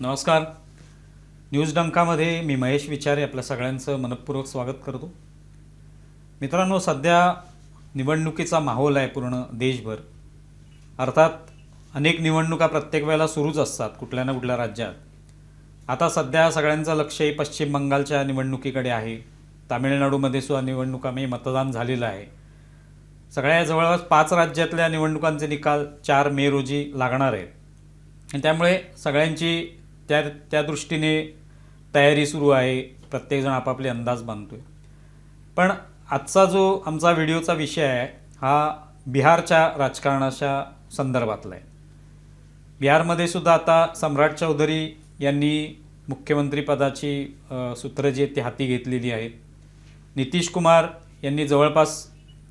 नमस्कार. न्यूज डंकामध्ये मी महेश विचारे आपल्या सगळ्यांचं मनपूर्वक स्वागत करतो. मित्रांनो, सध्या निवडणुकीचा माहोल आहे पूर्ण देशभर. अर्थात अनेक निवडणुका प्रत्येक वेळेला सुरूच असतात कुठल्या ना कुठल्या राज्यात. आता सध्या सगळ्यांचं लक्ष हे पश्चिम बंगालच्या निवडणुकीकडे आहे. तामिळनाडूमध्ये सुद्धा निवडणुकामध्ये मतदान झालेलं आहे. सगळ्या जवळपास 5 राज्यातल्या निवडणुकांचे निकाल 4 मे रोजी लागणार आहेत आणि त्यामुळे सगळ्यांची त्या दृष्टीने तयारी सुरू आहे. प्रत्येकजण आपापले अंदाज बांधतोय. पण आजचा जो आमचा व्हिडिओचा विषय आहे हा बिहारच्या राजकारणाच्या संदर्भातला आहे. बिहारमध्ये सुद्धा आता सम्राट चौधरी यांनी मुख्यमंत्रीपदाची सूत्र जी आहेत ती हाती घेतलेली आहेत. नितीश कुमार यांनी जवळपास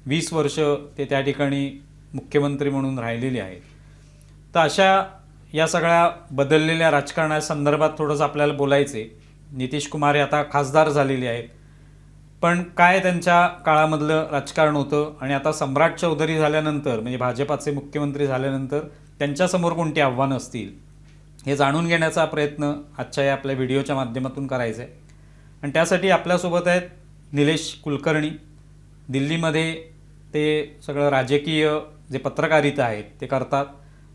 20 वर्ष ते त्या ठिकाणी मुख्यमंत्री म्हणून राहिलेले आहेत. तर अशा या सगळ्या बदललेल्या राजकारणाच्या संदर्भात थोडंसं आपल्याला बोलायचं आहे. नितीश कुमार हे आता खासदार झालेले आहेत, पण काय त्यांच्या काळामधलं राजकारण होतं आणि आता सम्राट चौधरी झाल्यानंतर म्हणजे भाजपाचे मुख्यमंत्री झाल्यानंतर त्यांच्यासमोर कोणती आव्हानं असतील हे जाणून घेण्याचा प्रयत्न आजच्या या आपल्या व्हिडिओच्या माध्यमातून करायचा आहे. आणि त्यासाठी आपल्यासोबत आहेत निलेश कुलकर्णी. दिल्लीमध्ये ते सगळं राजकीय जे पत्रकारिता आहेत ते करतात.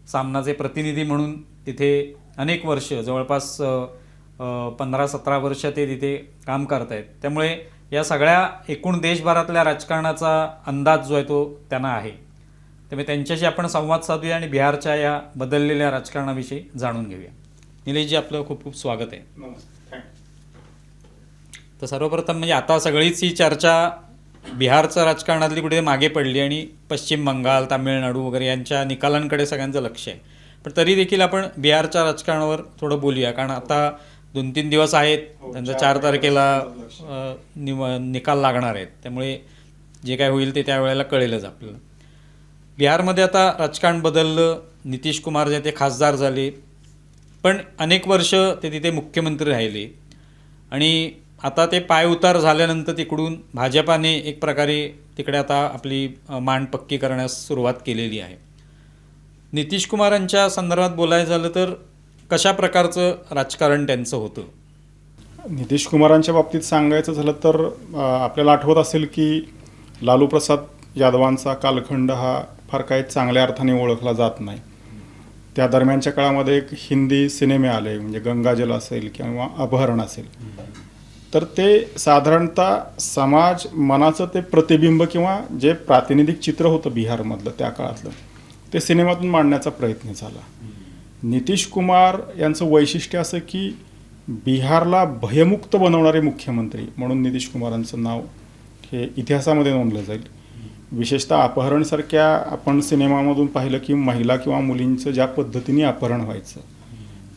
सामनाचे प्रतिनिधी म्हणून तिथे अनेक वर्ष जवळपास 15-17 वर्ष ते तिथे काम करत आहेत. त्यामुळे या सगळ्या एकूण देशभरातल्या राजकारणाचा अंदाज जो आहे तो त्यांना आहे. त्यामुळे त्यांच्याशी आपण संवाद साधूया आणि बिहारच्या या बदललेल्या राजकारणाविषयी जाणून घेऊया. निलेशजी, आपलं खूप खूप स्वागत आहे. तर सर्वप्रथम म्हणजे आता सगळीच ही चर्चा बिहारचं राजकारणातली कुठे मागे पडली आणि पश्चिम बंगाल, तामिळनाडू वगैरे यांच्या निकालांकडे सगळ्यांचं लक्ष आहे. पण तरी देखील आपण बिहारच्या राजकारणावर थोडं बोलूया, कारण आता 2-3 दिवस आहेत. त्यांचा 4 तारखेला निकाल लागणार आहेत. त्यामुळे जे काय होईल ते त्यावेळेला कळेलच आपल्याला. बिहारमध्ये आता राजकारण बदललं. नितीश कुमार जे ते खासदार झाले, पण अनेक वर्ष ते तिथे मुख्यमंत्री राहिले आणि आता ते पायउतार झाल्यानंतर तिकडून भाजपाने एक प्रकारे तिकडे आता आपली मान पक्की करण्यास सुरुवात केलेली आहे. नितीश कुमारांच्या संदर्भात बोलायचं झालं तर कशा प्रकारचं राजकारण त्यांचं होतं? नितीश कुमारांच्या बाबतीत सांगायचं झालं तर आपल्याला आठवत असेल की लालू प्रसाद यादवांचा कालखंड हा फार काही चांगल्या अर्थाने ओळखला जात नाही. त्या दरम्यानच्या काळामध्ये एक हिंदी सिनेमे आले, म्हणजे गंगाजल असेल किंवा अपहरण असेल, तर ते साधारणतः समाज मनाचं ते प्रतिबिंब किंवा जे प्रातिनिधिक चित्र होतं बिहारमधलं त्या काळातलं ते सिनेमातून मांडण्याचा प्रयत्न झाला. नितीश कुमार यांचं वैशिष्ट्य असं की बिहारला भयमुक्त बनवणारे मुख्यमंत्री म्हणून नितीश कुमारांचं नाव हे इतिहासामध्ये नोंदलं जाईल. विशेषतः अपहरणसारख्या आपण सिनेमामधून पाहिलं की महिला किंवा मुलींचं ज्या पद्धतीने अपहरण व्हायचं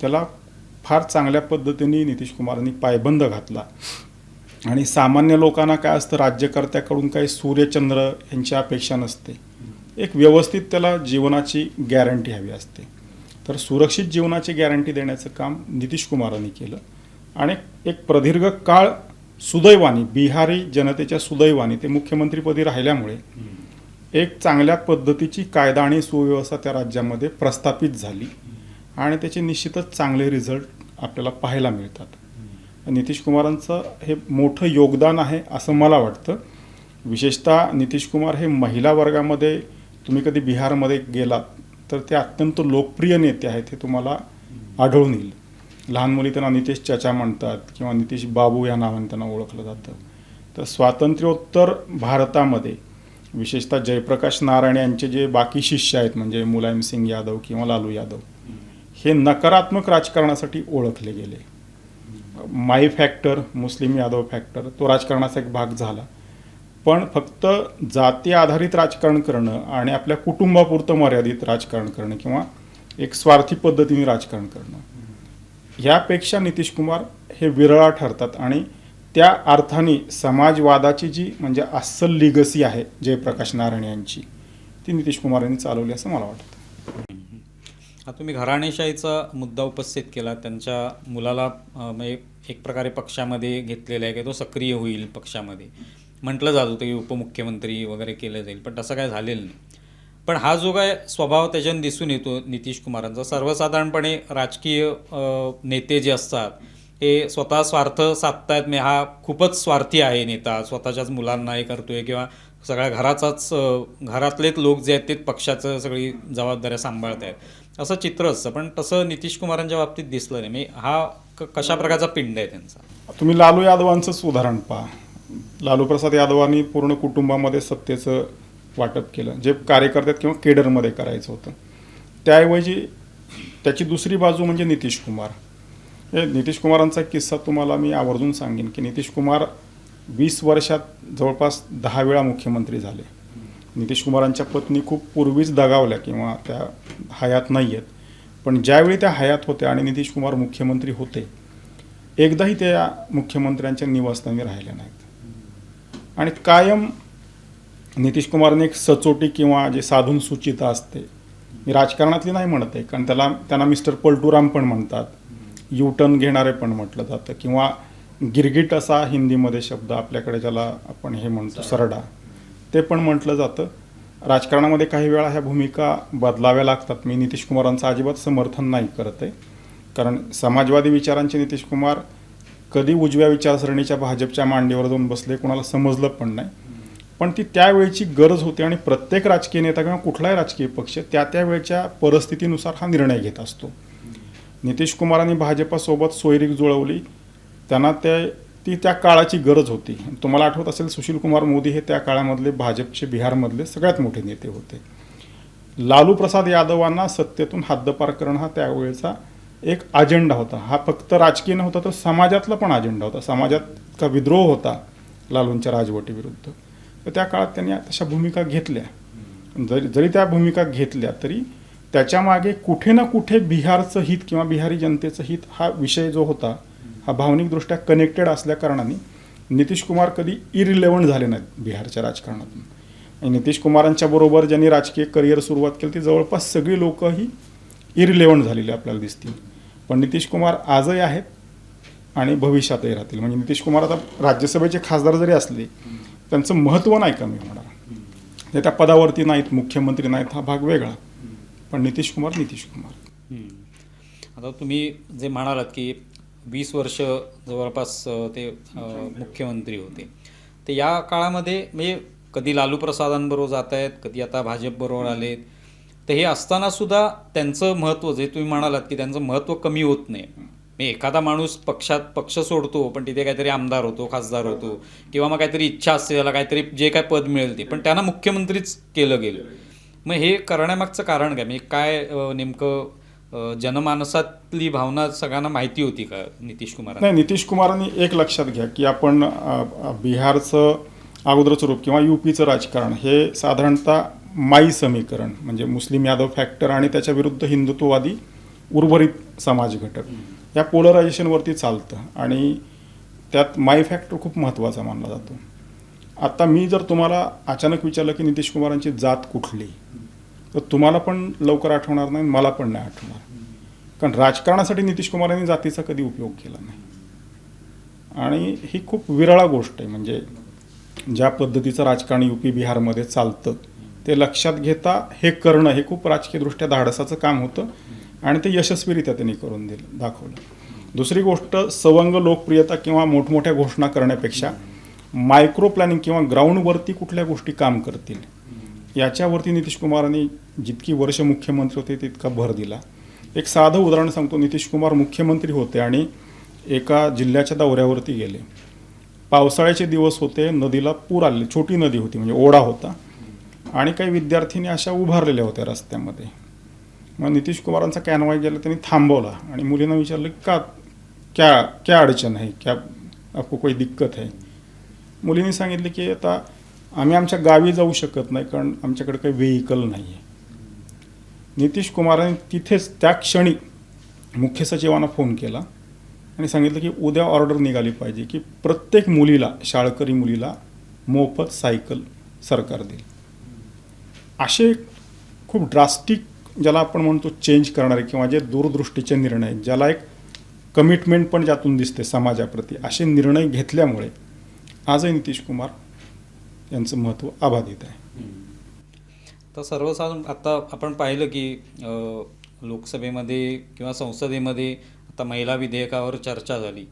त्याला फार चांगल्या पद्धतीने नितीश कुमारांनी पायबंद घातला. आणि सामान्य लोकांना काय असतं, राज्यकर्त्याकडून काही सूर्यचंद्र यांची अपेक्षा नसते. एक व्यवस्थित त्याला जीवनाची गॅरंटी हवी असते. तर सुरक्षित जीवनाची गॅरंटी देण्याचं काम नितीश कुमारांनी केलं आणि एक प्रदीर्घ काळ सुदैवाने बिहारी जनतेच्या सुदैवाने ते मुख्यमंत्रीपदी राहिल्यामुळे एक चांगल्या पद्धतीची कायदा आणि सुव्यवस्था त्या राज्यामध्ये प्रस्थापित झाली आणि त्याचे निश्चितच चांगले रिझल्ट आपल्याला पाहायला मिळतात. नितीश कुमारांचं हे मोठं योगदान आहे असं मला वाटतं. विशेषतः नितीश कुमार हे महिला वर्गामध्ये तुम्ही कधी बिहारमध्ये गेलात तर ते अत्यंत लोकप्रिय नेते आहेत हे तुम्हाला आढळून येईल. लहान मुली त्यांना नितीश चाचा म्हणतात किंवा नितीश बाबू या नावाने त्यांना ओळखलं जातं. तर स्वातंत्र्योत्तर भारतामध्ये विशेषतः जयप्रकाश नारायण यांचे जे बाकी शिष्य आहेत म्हणजे मुलायम सिंग यादव किंवा लालू यादव हे नकारात्मक राजकारणासाठी ओळखले गेले. माई फॅक्टर, मुस्लिम यादव फॅक्टर तो राजकारणाचा एक भाग झाला. पण फक्त जाती आधारित राजकारण करणं आणि आपल्या कुटुंबापुरतं मर्यादित राजकारण करणं किंवा एक स्वार्थी पद्धतीने राजकारण करणं ह्यापेक्षा नितीश कुमार हे विरळा ठरतात आणि त्या अर्थाने समाजवादाची जी म्हणजे अस्सल लिगसी आहे जयप्रकाश नारायण यांची ती नितीश कुमार यांनी चालवली असं मला वाटतं. आता तुम्ही घराणेशाहीचा मुद्दा उपस्थित केला. त्यांच्या मुलाला म्हणजे एक प्रकारे पक्षामध्ये घेतलेला आहे की तो सक्रिय होईल पक्षामध्ये. म्हटलं जात होतं की उपमुख्यमंत्री वगैरे केलं जाईल, पण तसं काय झालेलं नाही. पण हा जो काय स्वभाव त्याच्यानं दिसून येतो नितीश कुमारांचा, सर्वसाधारणपणे राजकीय नेते जे असतात हे स्वतः स्वार्थ साधतायत, म्हणजे हा खूपच स्वार्थी आहे नेता, स्वतःच्याच मुलांना हे करतोय किंवा सगळ्या घरातलेच लोक जे आहेत ते पक्षाचं सगळी जबाबदाऱ्या सांभाळत आहेत असं चित्र असतं. पण तसं नितीश कुमारांच्या बाबतीत दिसलं नाही. म्हणजे हा कशा प्रकारचा पिंड आहे त्यांचा? तुम्ही लालू यादवांचंच उदाहरण पहा. लालू प्रसाद यादवांनी पूर्ण कुटुंबामध्ये सत्तेचं वाटप केलं, जे कार्यकर्त्यात किंवा केडरमध्ये करायचं होतं. त्याऐवजी त्याची दुसरी बाजू म्हणजे नितीश कुमार. हे नितीश कुमारांचा एक किस्सा तुम्हाला मी आवर्जून सांगेन की नितीश कुमार 20 वर्षात जवळपास 10 वेळा मुख्यमंत्री झाले. नितीश कुमारांच्या पत्नी खूप पूर्वीच दगावल्या किंवा त्या हयात नाही आहेत, पण ज्यावेळी त्या हयात होत्या आणि नितीश कुमार मुख्यमंत्री होते, एकदाही त्या मुख्यमंत्र्यांच्या निवासस्थानी राहिल्या नाहीत. आणि कायम नितीश कुमारने एक सचोटी किंवा जे साधून सुचिता असते, मी राजकारणातली नाही म्हणत आहे, कारण त्यांना मिस्टर पलटूराम पण म्हणतात, युटर्न घेणारे पण म्हटलं जातं, किंवा गिरगिट असा हिंदीमध्ये शब्द आपल्याकडे ज्याला आपण हे म्हणतो सरडा, ते पण म्हटलं जातं. राजकारणामध्ये काही वेळा ह्या भूमिका बदलाव्या लागतात. मी नितीश कुमारांचं अजिबात समर्थन नाही करत आहे, कारण समाजवादी विचारांचे नितीश कुमार कधी उजव्या विचारसरणीच्या भाजपच्या मांडीवर जाऊन बसले कोणाला समजलं पण नाही. पण ती त्यावेळची गरज होती आणि प्रत्येक राजकीय नेता किंवा कुठलाही राजकीय पक्ष त्या वेळच्या परिस्थितीनुसार हा निर्णय घेत असतो. नितीश कुमारांनी भाजपासोबत सोयरीक जुळवली, त्यांना ती त्या काळाची गरज होती. तुम्हाला आठवत असेल सुशील कुमार मोदी हे त्या काळामधले भाजपचे बिहारमधले सगळ्यात मोठे नेते होते. लालू प्रसाद यादवांना सत्तेतून हद्दपार करणं हा त्यावेळेचा एक अजेंडा होता. हा फक्त राजकीय नव्हता, तर समाजातला पण अजेंडा होता. समाजात का विद्रोह होता लालूंच्या राजवटीविरुद्ध, तर त्या काळात त्यांनी तशा भूमिका घेतल्या. जरी त्या भूमिका घेतल्या तरी त्याच्यामागे कुठे ना कुठे बिहारचं हित किंवा बिहारी जनतेचं हित हा विषय जो होता, हा भावनिकदृष्ट्या कनेक्टेड असल्या कारणाने नितीश कुमार कधी इरिलेव्हंट झाले नाहीत बिहारच्या राजकारणातून. आणि नितीश कुमारांच्या बरोबर ज्यांनी राजकीय करिअर सुरुवात केली ती जवळपास सगळी लोक ही इरिलेव्हंट झालेली आपल्याला दिसतील. पण नितीश कुमार आजही आहेत आणि भविष्यातही राहतील. म्हणजे नितीश कुमार आता राज्यसभेचे खासदार जरी असले, त्यांचं महत्त्व नाही कमी होणार. ते त्या पदावरती नाहीत, मुख्यमंत्री नाहीत, हा भाग वेगळा, पण नितीश कुमार नितीश कुमार. आता तुम्ही जे म्हणालात की 20 वर्ष जवळपास ते मुख्यमंत्री होते, तर या काळामध्ये म्हणजे कधी लालू प्रसादांबरोबर जात आहेत, कधी आता भाजपबरोबर आलेत, तर हे असताना सुद्धा त्यांचं महत्त्व जे तुम्ही म्हणालात की त्यांचं महत्त्व कमी होत नाही. एखादा माणूस पक्ष सोडतो, पण तिथे काहीतरी आमदार होतो, खासदार होतो, किंवा मग काहीतरी इच्छा असते त्याला काहीतरी जे काय पद मिळेल ते, पण त्यांना मुख्यमंत्रीच केलं गेलं. मग हे करण्यामागचं कारण काय? म्हणजे काय नेमकं जनमानसातली भावना सगळ्यांना माहिती होती का नितीश कुमार? नाही, नितीश कुमारांनी एक लक्षात घ्या की आपण बिहारचं अगोदरचं रूप किंवा युपीचं राजकारण हे साधारणतः माई समीकरण, म्हणजे मुस्लिम यादव फॅक्टर आणि त्याच्या विरुद्ध हिंदुत्ववादी उर्वरित समाज घटक, या पोलरायझेशनवरती चालतं आणि त्यात माई फॅक्टर खूप महत्त्वाचा मानला जातो. आता मी जर तुम्हाला अचानक विचारलं की नितीश कुमारांची जात कुठली, तर तुम्हाला पण लवकर आठवणार नाही, मला पण नाही आठवणार, कारण राजकारणासाठी नितीश कुमारांनी जातीचा कधी उपयोग केला नाही. आणि ही खूप विरळा गोष्ट आहे. म्हणजे ज्या पद्धतीचं राजकारण युपी बिहारमध्ये चालतं ते लक्षात घेता हे करणं हे खूप राजकीयदृष्ट्या धाडसाचं काम होतं आणि ते यशस्वीरित्या त्यांनी करून दाखवलं. दुसरी गोष्ट, सवंग लोकप्रियता किंवा मोठमोठ्या घोषणा करण्यापेक्षा मायक्रो प्लॅनिंग किंवा ग्राउंडवरती कुठल्या गोष्टी काम करतील याच्यावरती नितीश कुमारांनी जितकी वर्ष मुख्यमंत्री होते तितका भर दिला. एक साधं उदाहरण सांगतो. नितीश कुमार मुख्यमंत्री होते आणि एका जिल्ह्याच्या दौऱ्यावरती गेले. पावसाळ्याचे दिवस होते, नदीला पूर आले, छोटी नदी होती म्हणजे ओढा होता, आणि काही विद्यार्थिनी अशा उभारलेल्या होत्या रस्त्यामध्ये. मग नितीश कुमारांचा कॅनवाय गेला, त्यांनी थांबवला आणि मुलींना विचारलं का क्या अडचण आहे, क्या आपको कोई दिक्कत आहे. मुलींनी सांगितले की आता आम्ही आमच्या गावी जाऊ शकत नाही कारण आमच्याकडे काही व्हेइकल नाही आहे. नितीश कुमारांनी तिथेच त्या क्षणी मुख्य सचिवांना फोन केला आणि सांगितलं की उद्या ऑर्डर निघाली पाहिजे की प्रत्येक मुलीला, शाळकरी मुलीला मोफत सायकल सरकार देईल. असे खूप ड्रास्टिक, ज्याला आपण म्हणतो चेंज करणारे किंवा जे दूरदृष्टीचे निर्णय, ज्याला एक कमिटमेंट पण ज्यातून दिसते समाजाप्रती, असे निर्णय घेतल्यामुळे आजही नितीश कुमार यांचं महत्त्व अबाधित आहे. तर सर्वसाधारण आता आपण पाहिलं की लोकसभेमध्ये किंवा संसदेमध्ये आता महिला विधेयकावर चर्चा झाली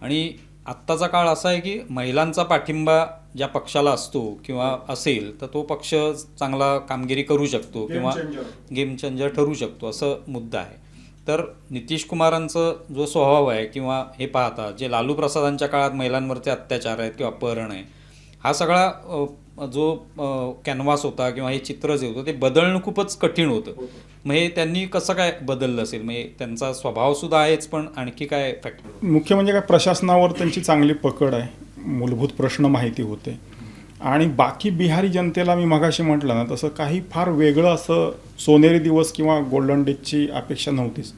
आणि आत्ताचा काळ असा आहे की महिलांचा पाठिंबा ज्या पक्षाला असतो किंवा असेल तर तो पक्ष चांगला कामगिरी करू शकतो किंवा गेम चेंजर ठरू शकतो असं मुद्दा आहे. तर नितीश कुमारांचं जो स्वभाव आहे किंवा हे पाहता जे लालू प्रसादांच्या काळात महिलांवरचे अत्याचार आहेत किंवा अपहरण आहे, हा सगळा जो कॅनव्हास होता किंवा हे चित्र जे होतं ते बदलणं खूपच कठीण होतं. मग हे त्यांनी कसं काय बदललं असेल, म्हणजे त्यांचा स्वभावसुद्धा आहेच पण आणखी काय फॅक्टर? मुख्य म्हणजे काय, प्रशासनावर त्यांची चांगली पकड आहे, मूलभूत प्रश्न माहिती होते आणि बाकी बिहारी जनतेला मी मगाशी म्हटलं ना तसं काही फार वेगळं असं सोनेरी दिवस किंवा गोल्डन डेजची अपेक्षा नव्हतीच.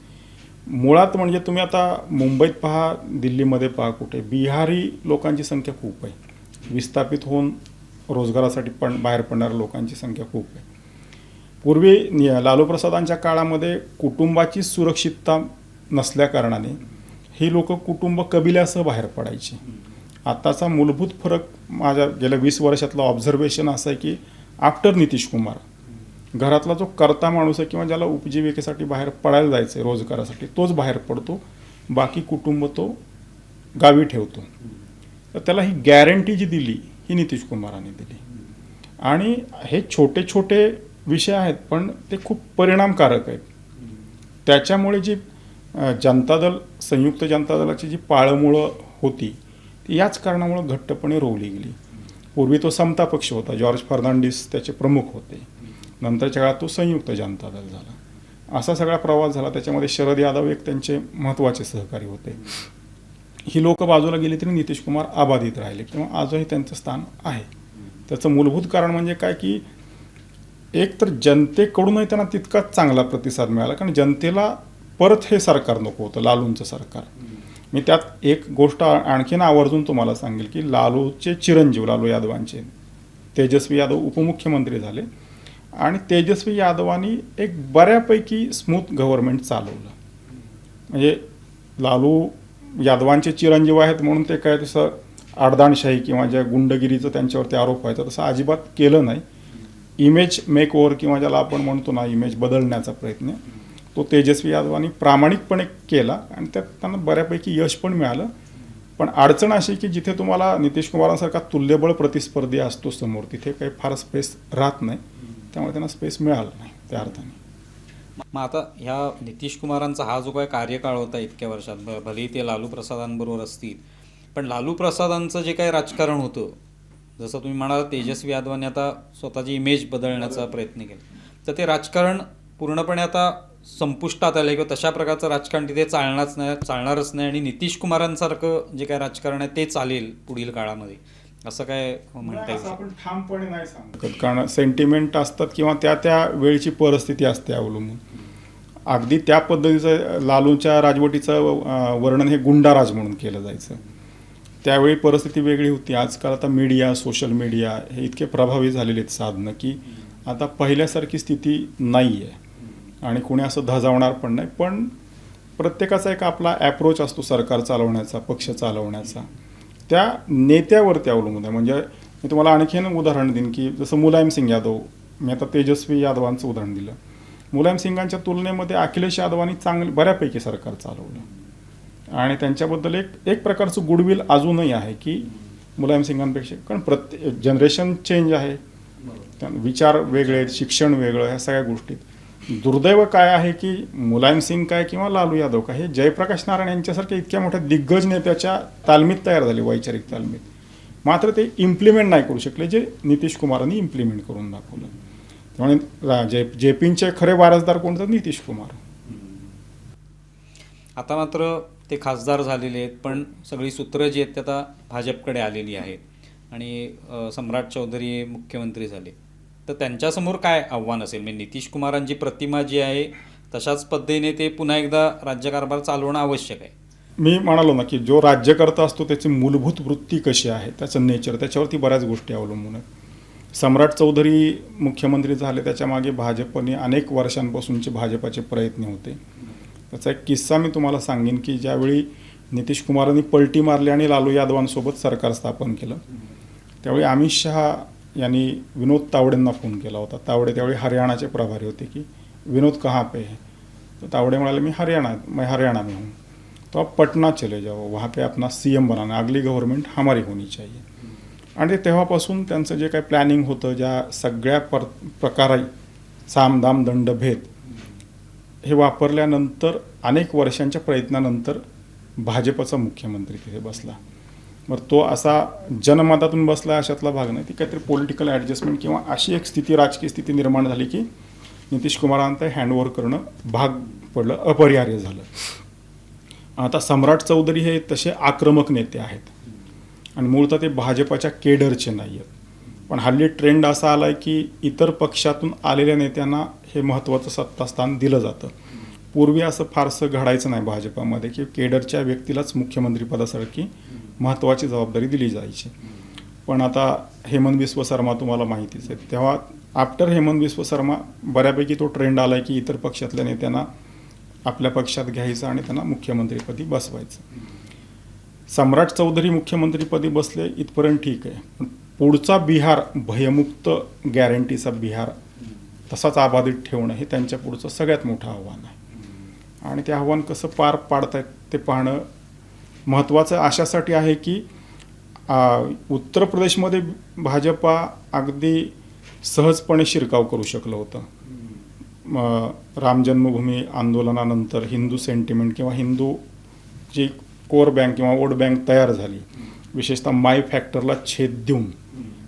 मुळात म्हणजे तुम्ही आता मुंबईत पहा, दिल्लीमध्ये पहा, कुठे बिहारी लोकांची संख्या खूप आहे. विस्थापित होऊन रोजगारासाठी पण बाहेर पडणाऱ्या लोकांची संख्या खूप आहे. पूर्वी लालू प्रसादांच्या काळामध्ये कुटुंबाची सुरक्षितता नसल्याकारणाने ही लोक कुटुंब कबिल्यासह बाहेर पडायची. आताचा मूलभूत फरक माझ्या गेल्या 20 वर्षातलं ऑब्झर्वेशन असं आहे की आफ्टर नितीश कुमार घरातला जो कर्ता माणूस आहे किंवा ज्याला उपजीविकेसाठी बाहेर पडायला जायचं आहे रोजगारासाठी, तोच बाहेर पडतो, बाकी कुटुंब तो गावी ठेवतो. तर त्याला ही गॅरंटी जी दिली ही नितीश कुमारांनी दिली. आणि हे छोटे छोटे विषय आहेत पण ते खूप परिणामकारक आहेत. त्याच्यामुळे जी जनता दल, संयुक्त जनता दलाची जी पाळंमुळं होती ती याच कारणामुळं घट्टपणे रोवली गेली. पूर्वी तो समता पक्ष होता, जॉर्ज फर्नांडिस त्याचे प्रमुख होते, नंतरच्या काळात तो संयुक्त जनता दल झाला. असा सगळा प्रवास झाला. त्याच्यामध्ये शरद यादव एक त्यांचे महत्त्वाचे सहकारी होते. ही लोक बाजूला गेली तरी नितीश कुमार अबाधित राहिले किंवा आजही त्यांचं स्थान आहे. त्याचं मूलभूत कारण म्हणजे काय की एक तर जनतेकडूनही त्यांना तितकाच चांगला प्रतिसाद मिळाला, कारण जनतेला परत हे सरकार नको होतं, लालूंचं सरकार. मी त्यात एक गोष्ट आणखीन आवर्जून तुम्हाला सांगेल की लालूचे चिरंजीव, लालू यादवांचे तेजस्वी यादव उपमुख्यमंत्री झाले आणि तेजस्वी यादवांनी एक बऱ्यापैकी स्मूथ गव्हर्नमेंट चालवलं. म्हणजे लालू यादवांचे चिरंजीव आहेत म्हणून ते काय तसं आडदाणशाही किंवा ज्या गुंडगिरीचं त्यांच्यावरती आरोप व्हायचा तसं अजिबात केलं नाही. इमेज मेक ओव्हर किंवा ज्याला आपण म्हणतो ना इमेज बदलण्याचा प्रयत्न तो तेजस्वी यादवांनी प्रामाणिकपणे केला आणि त्यात त्यांना बऱ्यापैकी यश पण मिळालं. पण अडचण अशी की जिथे तुम्हाला नितीश कुमारांसारखा तुल्यबळ प्रतिस्पर्धी असतो समोर, तिथे काही फार स्पेस राहत नाही, त्यामुळे त्यांना स्पेस मिळाला नाही त्या अर्थाने. मग आता ह्या नितीश कुमारांचा हा जो काय कार्यकाळ होता इतक्या वर्षात, भलेही ते लालू प्रसादांबरोबर असतील, पण लालू प्रसादांचं जे काही राजकारण होतं, जसं तुम्ही म्हणाला तेजस्वी यादवांनी आता स्वतःची इमेज बदलण्याचा प्रयत्न केला, तर ते राजकारण पूर्णपणे आता संपुष्टात आलं किंवा तशा प्रकारचं राजकारण तिथे चालणारच नाही आणि नितीश कुमारांसारखं जे काय राजकारण आहे ते चालेल पुढील काळामध्ये, असं काय म्हणता येईल? आपण ठामपणे नाही सांगत, कारण सेंटिमेंट असतात किंवा त्या वेळची परिस्थिती असते अवलंबून. अगदी त्या पद्धतीचं लालूच्या राजवटीचं वर्णन हे गुंडाराज म्हणून केलं जायचं. त्यावेळी परिस्थिती वेगळी होती. आजकाल आता मीडिया, सोशल मीडिया हे इतके प्रभावी झालेले आहेत साधनं की आता पहिल्यासारखी स्थिती नाही आहे आणि कोणी असं धजावणार पण नाही. पण प्रत्येकाचा एक आपला ॲप्रोच असतो सरकार चालवण्याचा, पक्ष चालवण्याचा, त्या नेत्यावरती अवलंबून आहे. म्हणजे मी तुम्हाला आणखीन उदाहरण देईन की जसं मुलायम सिंग यादव, मी आता तेजस्वी यादवांचं उदाहरण दिलं. मुलायम सिंगांच्या तुलनेमध्ये अखिलेश यादवांनी बऱ्यापैकी सरकार चालवलं आणि त्यांच्याबद्दल एक प्रकारचं गुडविल अजूनही आहे की मुलायम सिंगांपेक्षा, कारण प्रत्येक जनरेशन चेंज आहे, विचार वेगळे आहेत, शिक्षण वेगळं, ह्या सगळ्या गोष्टीत. दुर्दैव काय आहे की मुलायम सिंग काय किंवा लालू यादव काय हे जयप्रकाश नारायण यांच्यासारख्या इतक्या मोठ्या दिग्गज नेत्याच्या तालमीत तयार झाले, वैचारिक तालमीत, मात्र ते इम्प्लिमेंट नाही करू शकले जे नितीश कुमारांनी इम्प्लिमेंट करून दाखवलं. त्यामुळे जेपींचे खरे वारसदार कोण तर नितीश कुमार. आता मात्र ते खासदार झालेले आहेत, पण सगळी सूत्र जी आहेत ते आता भाजपकडे आलेली आहेत आणि सम्राट चौधरी मुख्यमंत्री झाले, तर त्यांच्यासमोर काय आव्हान असेल? म्हणजे नितीश कुमारांची प्रतिमा जी आहे तशाच पद्धतीने ते पुन्हा एकदा राज्यकारभार चालवणं आवश्यक आहे. मी म्हणालो ना की जो राज्यकर्ता असतो त्याची मूलभूत वृत्ती कशी आहे, त्याचं नेचर, त्याच्यावरती बऱ्याच गोष्टी अवलंबून आहेत. सम्राट चौधरी मुख्यमंत्री झाले, त्याच्यामागे भाजपने अनेक वर्षांपासूनचे भाजपाचे प्रयत्न होते. त्याचा एक किस्सा मी तुम्हाला सांगेन की ज्यावेळी नितीश कुमारांनी पलटी मारली आणि लालू यादवांसोबत सरकार स्थापन केलं, त्यावेळी अमित शहा यांनी विनोद तावडेंना फोन केला होता. तावडे त्यावेळी हरियाणाचे प्रभारी होते की विनोद कहाँ पे है. तो तावडे म्हणाले मैं हरियाणा में हूँ. तो आप पटना चले जाओ, वहाँ पे अपना CM बनाना, अगली गव्हर्नमेंट हमारी होनी चाहिए. आणि ते तेव्हापासून त्यांचं जे काही प्लॅनिंग होतं, ज्या सगळ्या प्रकारे साम दाम दंड भेद हे वापरल्यानंतर अनेक वर्षांच्या प्रयत्नानंतर भाजपचा मुख्यमंत्री तिथे बसला. मग तो असा जनमतातून बसला अशातला भाग नाही. ती काहीतरी पॉलिटिकल ॲडजस्टमेंट किंवा अशी एक स्थिती, राजकीय स्थिती निर्माण झाली की नितीश कुमारांना हँडओव्हर करणं भाग पडलं, अपरिहार्य झालं. आता सम्राट चौधरी हे तसे आक्रमक नेते आहेत आणि मूळतः ते भाजपाच्या केडरचे नाही आहेत. पण हल्ली ट्रेंड असा आला आहे की इतर पक्षातून आलेल्या नेत्यांना हे महत्त्वाचं सत्तास्थान दिलं जातं. पूर्वी असं फारसं घडायचं नाही भाजपामध्ये की केडरच्या व्यक्तीलाच मुख्यमंत्रीपदासारखी महत्त्वाची जबाबदारी दिली जायची. पण आता हेमंत बिस्व शर्मा तुम्हाला माहितीच आहे. तेव्हा आफ्टर हेमंत बिस्व शर्मा बऱ्यापैकी तो ट्रेंड आला आहे की इतर पक्षातल्या नेत्यांना आपल्या पक्षात घ्यायचं आणि त्यांना मुख्यमंत्रीपदी बसवायचं. सम्राट चौधरी मुख्यमंत्रीपदी बसले इथपर्यंत ठीक आहे. पण पुढचा बिहार, भयमुक्त गॅरंटीचा बिहार तसाच अबाधित ठेवणं हे त्यांच्या पुढचं सगळ्यात मोठं आव्हान आहे. आणि ते आव्हान कसं पार पाडतायत ते पाहणं महत्त्वाचं अशासाठी आहे की उत्तर प्रदेशमध्ये भाजपा अगदी सहजपणे शिरकाव करू शकलं होतं. राम जन्मभूमी आंदोलनानंतर हिंदू सेंटिमेंट किंवा हिंदू जी कोर बँक किंवा वोट बँक तयार झाली, विशेषतः माय फॅक्टरला छेद देऊन,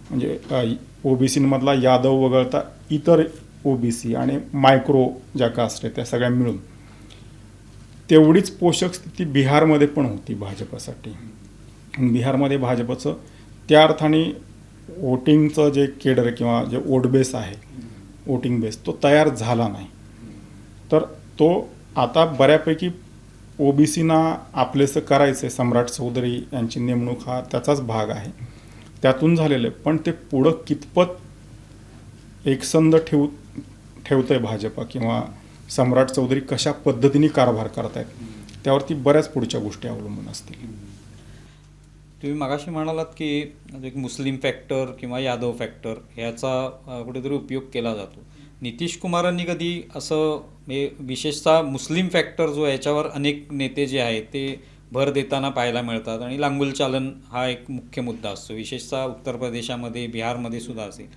म्हणजे OBCमधला यादव वगळता इतर OBC आणि मायक्रो ज्या कास्ट आहेत त्या सगळ्या मिळून तेवढीच पोषक स्थिती बिहारमध्ये पण होती भाजपासाठी. बिहारमध्ये भाजपचं त्या अर्थाने वोटिंगचं जे केडर किंवा जे वोट बेस आहे, वोटिंग बेस, तो तयार झाला नाही. तर तो आता बऱ्यापैकी OBCना आपलेसं करायचं. सम्राट चौधरी यांची नेमणूक हा त्याचाच भाग आहे, त्यातून झालेलं आहे. पण ते पुढं कितपत एकसंध ठेवतं आहे भाजपा किंवा सम्राट चौधरी कशा पद्धतीने कारभार करतायत त्यावरती बऱ्याच पुढच्या गोष्टी अवलंबून असतील. तुम्ही मगाशी म्हणालात की एक मुस्लिम फॅक्टर किंवा यादव फॅक्टर ह्याचा कुठेतरी उपयोग केला जातो. नितीश कुमारांनी कधी असं विशेषतः मुस्लिम फॅक्टर जो याच्यावर अनेक नेते जे आहेत ते भर देताना पाहायला मिळतात आणि लांगुल चालन हा एक मुख्य मुद्दा असतो, विशेषतः उत्तर प्रदेशामध्ये, बिहारमध्ये सुद्धा असेल.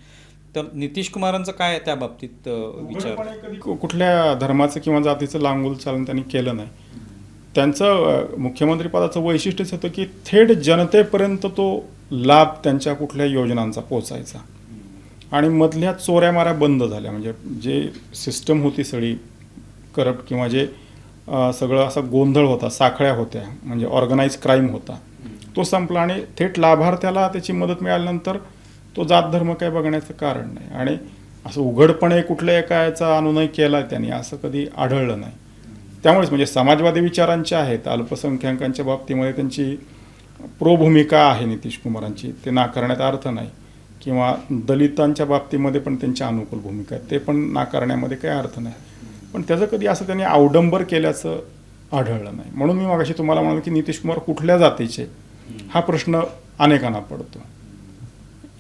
तर नितीश कुमारांचं काय त्या बाबतीत विचार? कधी कुठल्या धर्माचं किंवा जातीचं लांगुल चालन त्यांनी केलं नाही. त्यांचं मुख्यमंत्रीपदाचं वैशिष्ट्यच होतं की थेट जनतेपर्यंत तो लाभ त्यांच्या कुठल्या योजनांचा पोचायचा आणि मधल्या चोऱ्या माऱ्या बंद झाल्या. म्हणजे जे सिस्टम होती सगळी करप्ट किंवा जे सगळं असा गोंधळ होता, साखळ्या होत्या, म्हणजे ऑर्गनाइज क्राईम होता, तो संपला आणि थेट लाभार्थ्याला त्याची मदत मिळाल्यानंतर तो जात धर्म काही बघण्याचं कारण नाही. आणि असं उघडपणे कुठल्या एका याचा अनुनय केला त्यांनी असं कधी आढळलं नाही. त्यामुळेच म्हणजे समाजवादी विचारांचे आहेत, अल्पसंख्याकांच्या बाबतीमध्ये त्यांची प्रोभूमिका आहे नितीश कुमारांची, ते नाकारण्यात अर्थ नाही. किंवा दलितांच्या बाबतीमध्ये पण त्यांची अनुकूल भूमिका आहे, ते पण नाकारण्यामध्ये काही अर्थ नाही. पण त्याचं कधी असं त्यांनी अवडंबर केल्याचं आढळलं नाही. म्हणून मी मगाशी तुम्हाला म्हणालो की नितीश कुमार कुठल्या जातीचे हा प्रश्न अनेकांना पडतो.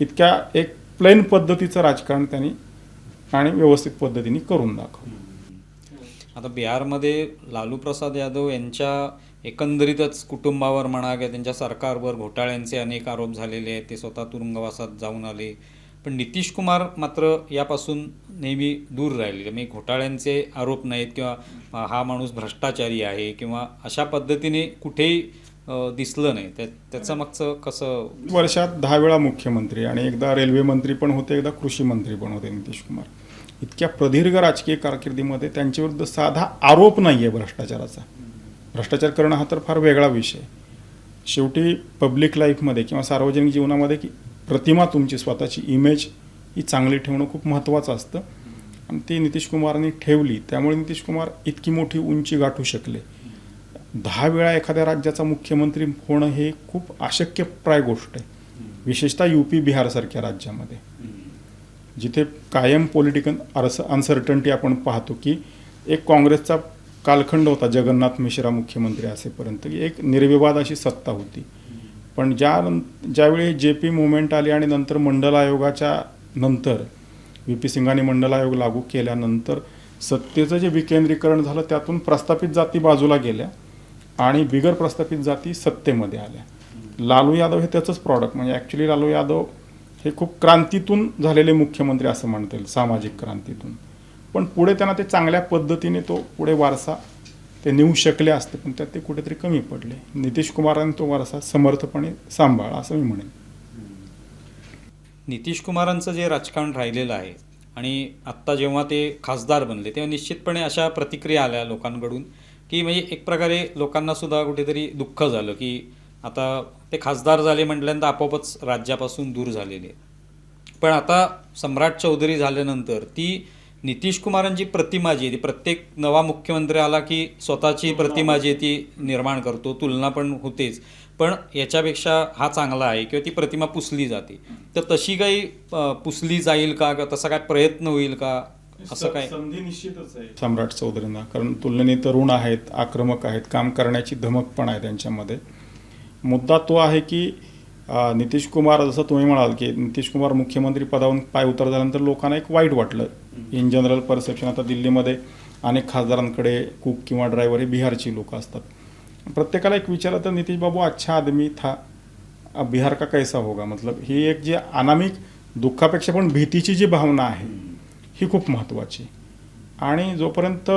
इतक्या एक प्लेन पद्धतीचं राजकारण त्यांनी आणि व्यवस्थित पद्धतीने करून दाखवलं. आता बिहारमध्ये लालू प्रसाद यादव यांच्या एकंदरीतच कुटुंबावर म्हणा किंवा त्यांच्या सरकारवर घोटाळ्यांचे अनेक आरोप झालेले आहेत, ते स्वतः तुरुंगवासात जाऊन आले. पण नितीश कुमार मात्र यापासून नेहमी दूर राहिलेले, म्हणजे घोटाळ्यांचे आरोप नाहीत किंवा हा माणूस भ्रष्टाचारी आहे किंवा अशा पद्धतीने कुठेही दिसलं नाही. त्याचं मागचं कसं? वर्षात 10 वेळा मुख्यमंत्री आणि एकदा रेल्वे मंत्री पण होते, एकदा कृषी मंत्री पण होते नितीश कुमार. इतक्या प्रदीर्घ राजकीय कारकिर्दीमध्ये त्यांच्याविरुद्ध साधा आरोप नाही आहे भ्रष्टाचाराचा. भ्रष्टाचार करणं हा तर फार वेगळा विषय. शेवटी पब्लिक लाईफमध्ये किंवा सार्वजनिक जीवनामध्ये की प्रतिमा तुमची स्वतःची इमेज ही चांगली ठेवणं खूप महत्त्वाचं असतं आणि ती नितीश कुमारांनी ठेवली. त्यामुळे नितीश कुमार इतकी मोठी उंची गाठू शकले. 10 वेळा एखाद्या राज्याचा मुख्यमंत्री होणं हे खूप अशक्यप्राय गोष्ट आहे, विशेषतः UP बिहारसारख्या राज्यामध्ये जिथे कायम पॉलिटिकल अनसर्टन्टी आपण पाहतो. की एक काँग्रेसचा कालखंड होता जगन्नाथ मिश्रा मुख्यमंत्री असेपर्यंत, की एक निर्विवाद अशी सत्ता होती. पण ज्यावेळी JP मुवमेंट आली आणि नंतर मंडल आयोगाच्या नंतर VP सिंगांनी मंडल आयोग लागू केल्यानंतर सत्तेचं जे विकेंद्रीकरण झालं त्यातून प्रस्थापित जाती बाजूला गेल्या आणि बिगर प्रस्थापित जाती सत्तेमध्ये आल्या. लालू यादव हे त्याचंच प्रॉडक्ट, म्हणजे ॲक्च्युली लालू यादव हे खूप क्रांतीतून झालेले मुख्यमंत्री असं म्हणता येईल, सामाजिक क्रांतीतून. पण पुढे त्यांना ते चांगल्या पद्धतीने तो पुढे वारसा ते नेऊ शकले असते, पण त्यात ते कुठेतरी कमी पडले. नितीश कुमारांनी तो वारसा समर्थपणे सांभाळा असं मी म्हणेन. नितीश कुमारांचं जे राजकारण राहिलेलं आहे आणि आत्ता जेव्हा ते खासदार बनले तेव्हा निश्चितपणे अशा प्रतिक्रिया आल्या लोकांकडून की म्हणजे एक प्रकारे लोकांना सुद्धा कुठेतरी दुःख झालं की आता ते खासदार झाले म्हटल्यानंतर आपोआपच राज्यापासून दूर झालेले. पण आता सम्राट चौधरी झाल्यानंतर ती नितीश कुमारांची प्रतिमा जी आहे ती प्रत्येक नवा मुख्यमंत्री आला की स्वतःची प्रतिमा जी आहे ती निर्माण करतो, तुलना पण होतेच. पण याच्यापेक्षा हा चांगला आहे किंवा ती प्रतिमा पुसली जाते. तर तशी काही पुसली जाईल का, तसा काय प्रयत्न होईल का, असं काय? संधी निश्चितच आहे सम्राट चौधरींना, कारण तुलनेने तरुण आहेत, आक्रमक आहेत, काम करण्याची धमक पण आहे त्यांच्यामध्ये. मुद्दा तो आहे की नितीश कुमार, जसं तुम्ही म्हणाल की नितीश कुमार मुख्यमंत्री पदावरून पाय उतरल्यानंतर लोकांना एक वाईट वाटलं. इन जनरल परसेप्शन आता दिल्लीमध्ये अनेक खासदारांकडे कुक किंवा ड्रायव्हर हे बिहारची लोक असतात. प्रत्येकाला एक विचार तर नितीश बाबू अच्छा आदमी था, अब बिहार का कैसा होगा. मतलब ही एक जी अनामिक दुःखापेक्षा पण भीतीची जी भावना आहे ही खूप महत्त्वाची. आणि जोपर्यंत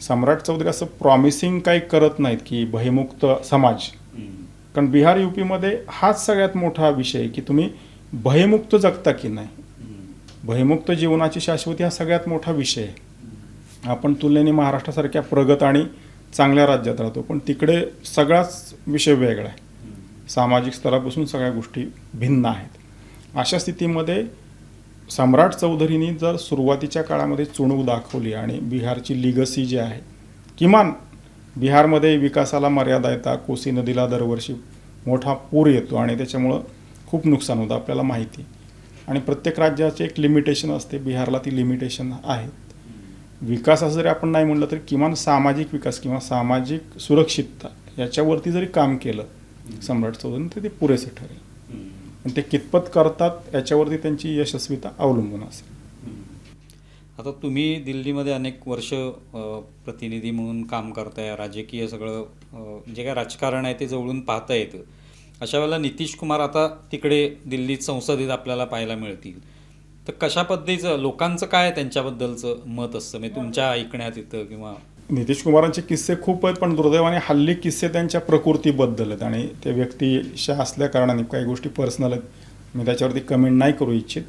सम्राट चौधरी असं प्रॉमिसिंग काही करत नाहीत की भयमुक्त समाज, कारण बिहार UPमध्ये हाच सगळ्यात मोठा विषय की तुम्ही भयमुक्त जगता की नाही. भयमुक्त जीवनाची शाश्वती हा सगळ्यात मोठा विषय आहे. आपण तुलनेने महाराष्ट्रासारख्या प्रगत आणि चांगल्या राज्यात राहतो, पण तिकडे सगळाच विषय वेगळा आहे. सामाजिक स्तरापासून सगळ्या गोष्टी भिन्न आहेत. अशा स्थितीमध्ये सम्राट चौधरींनी जर सुरुवातीच्या काळामध्ये चुणूक दाखवली आणि बिहारची लिगसी जी आहे, किमान बिहारमध्ये विकासाला मर्यादा येतात, कोसी नदीला दरवर्षी मोठा पूर येतो आणि त्याच्यामुळं खूप नुकसान होतं आपल्याला माहिती. आणि प्रत्येक राज्याचे एक लिमिटेशन असते, बिहारला ती लिमिटेशन आहेत. विकासाचं जरी आपण नाही म्हटलं तरी किमान सामाजिक विकास किंवा सामाजिक सुरक्षितता याच्यावरती जरी काम केलं सम्राट चौधरी तर ते पुरेसे ठरेल. आणि ते कितपत करतात याच्यावरती त्यांची यशस्वीता अवलंबून असेल. आता तुम्ही दिल्लीमध्ये अनेक वर्ष प्रतिनिधी म्हणून काम करताय, राजकीय सगळं जे काय राजकारण आहे ते जवळून पाहता येतं. अशा वेळेला नितीश कुमार आता तिकडे दिल्लीत संसदेत आपल्याला पाहायला मिळतील. तर कशा पद्धतीचं लोकांचं काय त्यांच्याबद्दलचं मत असतं म्हणजे तुमच्या ऐकण्यात येतं? किंवा नितीश कुमारांचे किस्से खूप आहेत, पण दुर्दैवाने हल्ली किस्से त्यांच्या प्रकृतीबद्दल आहेत आणि ते व्यक्तिशः असल्या कारणाने काही गोष्टी पर्सनल आहेत, मी त्याच्यावरती कमेंट नाही करू इच्छित.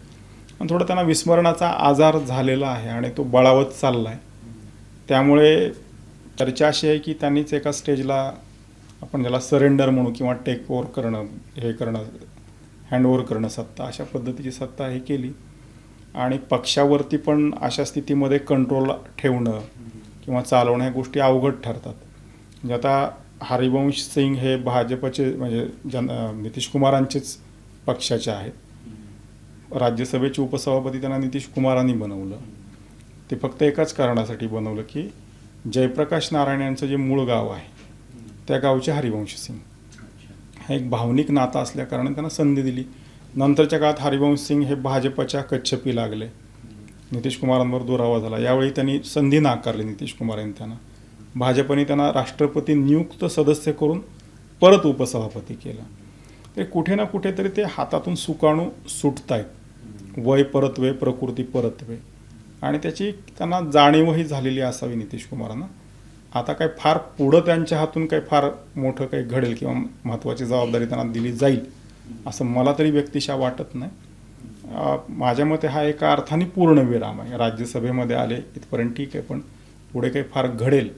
पण थोडं त्यांना विस्मरणाचा आजार झालेला आहे आणि तो बळावत चालला आहे. त्यामुळे चर्चा अशी आहे की त्यांनीच एका स्टेजला आपण ज्याला सरेंडर म्हणू किंवा टेक ओव्हर करणं, हे करणं, हँडओव्हर करणं सत्ता, अशा पद्धतीची सत्ता हे केली. आणि पक्षावरती पण अशा स्थितीमध्ये कंट्रोल ठेवणं किंवा चालवणं ह्या गोष्टी अवघड ठरतात. म्हणजे आता हरिवंश सिंग हे भाजपचे म्हणजे नितीश कुमारांचेच पक्षाचे आहेत. राज्यसभेचे उपसभापती त्यांना नितीश कुमारांनी बनवलं. ते फक्त एकाच कारणासाठी बनवलं की जयप्रकाश नारायण यांचं जे मूळ गाव आहे त्या गावचे हरिवंश सिंग, हा एक भावनिक नाता असल्याकारणाने त्यांना संधी दिली. नंतरच्या काळात हरिवंश सिंग हे भाजपच्या कच्छपी लागले, नितीश कुमारांवर दुरावा झाला. यावेळी त्यांनी संधी नाकारली नितीश कुमार यांनी त्यांना. भाजपने त्यांना राष्ट्रपती नियुक्त सदस्य करून परत उपसभापती केलं. ते कुठे ना कुठेतरी ते हातातून सुकाणू सुटतायत. वय परतवे, प्रकृती परतवे, आणि त्याची त्यांना जाणीवही झालेली असावी नितीश कुमारांना. आता काय फार पुढं त्यांच्या हातून काही फार मोठं काही घडेल किंवा महत्त्वाची जबाबदारी त्यांना दिली जाईल असं मला तरी व्यक्तिशः वाटत नाही. माझ्या मते हा एका अर्थाने पूर्ण विराम आहे. राज्यसभेमध्ये आले इथपर्यंत ठीक आहे, पण पुढे काही फार घडेल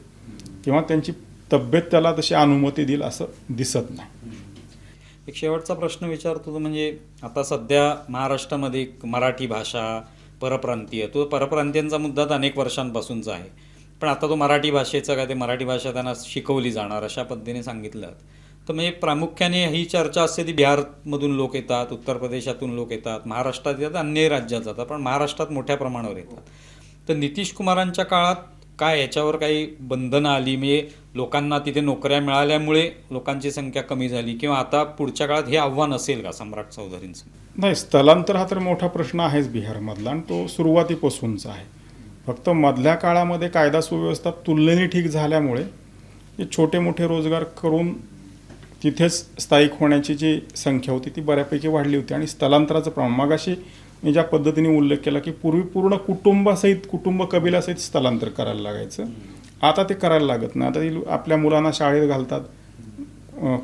किंवा त्यांची तब्येत त्याला तशी अनुमती देईल असं दिसत नाही. एक शेवटचा प्रश्न विचारतो तो म्हणजे आता सध्या महाराष्ट्रामध्ये मराठी भाषा, परप्रांतीय, तो परप्रांतीयांचा मुद्दा तर अनेक वर्षांपासूनचा आहे. पण आता तो मराठी भाषेचा काय ते मराठी भाषा त्यांना शिकवली जाणार अशा पद्धतीने सांगितलं. तर म्हणजे प्रामुख्याने ही चर्चा असते ती बिहारमधून लोक येतात, उत्तर प्रदेशातून लोक येतात, महाराष्ट्रात येतात, अन्य राज्यात जातात, पण महाराष्ट्रात मोठ्या प्रमाणावर येतात. तर नितीश कुमारांच्या काळात काय याच्यावर काही बंधनं आली, म्हणजे लोकांना तिथे नोकऱ्या मिळाल्यामुळे लोकांची संख्या कमी झाली, किंवा आता पुढच्या काळात हे आव्हान असेल का सम्राट चौधरींचं? नाही, स्थलांतर हा तर मोठा प्रश्न आहेच बिहारमधला, आणि तो सुरुवातीपासूनचा आहे. फक्त मधल्या काळामध्ये कायदा सुव्यवस्था तुलनेने ठीक झाल्यामुळे जे छोटे मोठे रोजगार करून तिथेच स्थायिक होण्याची जी संख्या होती ती बऱ्यापैकी वाढली होती. आणि स्थलांतराचं प्रमाण मगाशी मी ज्या पद्धतीने उल्लेख केला की पूर्वी पूर्ण कुटुंब कबिलासहित स्थलांतर करायला लागायचं, आता ते करायला लागत नाही. आता ती आपल्या मुलांना शाळेत घालतात,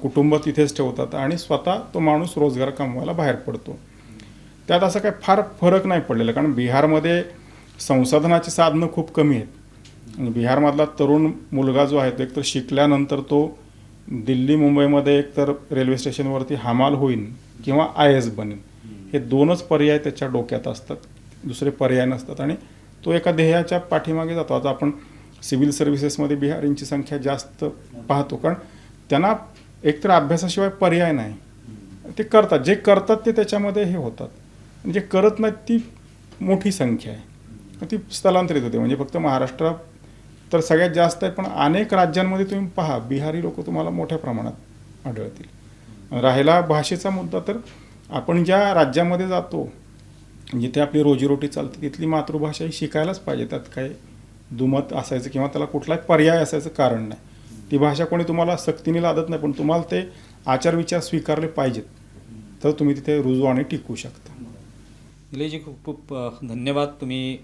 कुटुंब तिथेच ठेवतात आणि स्वतः तो माणूस रोजगार कमवायला बाहेर पडतो. त्यात असं काय फार फरक नाही पडलेला, कारण बिहारमध्ये संसाधनाची साधनं खूप कमी आहेत. आणि बिहारमधला तरुण मुलगा जो आहे तो एकतर शिकल्यानंतर तो दिल्ली मुंबईमध्ये एकतर रेल्वे स्टेशनवरती हमाल होईन किंवा IAS बनेन, हे दोनच पर्याय त्याच्या डोक्यात असतात, दुसरे पर्याय नसतात. आणि तो एका ध्येयाच्या पाठीमागे जातो. आता आपण सिव्हिल सर्व्हिसेसमध्ये बिहारींची संख्या जास्त पाहतो, कारण त्यांना एकतर अभ्यासाशिवाय पर्याय नाही. ते करतात, जे करतात ते त्याच्यामध्ये हे होतात, जे करत नाहीत ती मोठी संख्या आहे, ती स्थलांतरित होते. म्हणजे फक्त महाराष्ट्रात तर सगळ्यात जास्त आहे, पण अनेक राज्यांमध्ये तुम्ही पहा बिहारी लोक तुम्हाला मोठ्या प्रमाणात आढळतील. राहिला भाषेचा मुद्दा, तर आपण ज्या राज्यामध्ये जातो जिथे आपली रोजीरोटी चालते तिथली मातृभाषा ही शिकायलाच पाहिजे. त्यात काही दुमत असायचं किंवा त्याला कुठलाही पर्याय असायचं कारण नाही. ती भाषा कोणी तुम्हाला सक्तीने लादत नाही, पण तुम्हाला ते आचारविचार स्वीकारले पाहिजेत, तर तुम्ही तिथे रुजू आणि टिकू शकता. निलेशजी, खूप खूप धन्यवाद. तुम्ही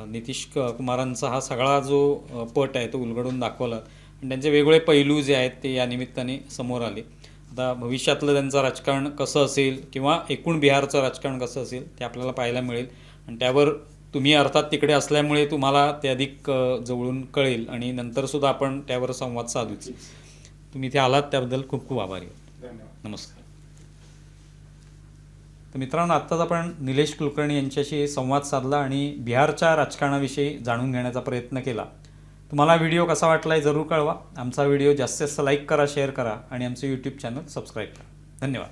नितीश कुमारांचा हा सगळा जो पट आहे तो उलगडून दाखवला, आणि त्यांचे वेगवेगळे पैलू जे आहेत ते या निमित्ताने समोर आले. आता भविष्यातलं त्यांचं राजकारण कसं असेल किंवा एकूण बिहारचं राजकारण कसं असेल ते आपल्याला पाहायला मिळेल, आणि त्यावर तुम्ही अर्थात तिकडे असल्यामुळे तुम्हाला ते अधिक जवळून कळेल, आणि नंतरसुद्धा आपण त्यावर संवाद साधूच. तुम्ही इथे आलात त्याबद्दल खूप खूप आभारी. नमस्कार. तर मित्रांनो, आत्ताच आपण निलेश कुलकर्णी यांच्याशी संवाद साधला आणि बिहारच्या राजकारणाविषयी जाणून घेण्याचा प्रयत्न केला. तुम्हाला व्हिडिओ कसा वाटला आहे जरूर कळवा. आमचा व्हिडिओ जास्तीत जास्त लाईक करा, शेअर करा आणि आमचं यूट्यूब चॅनल सबस्क्राईब करा. धन्यवाद.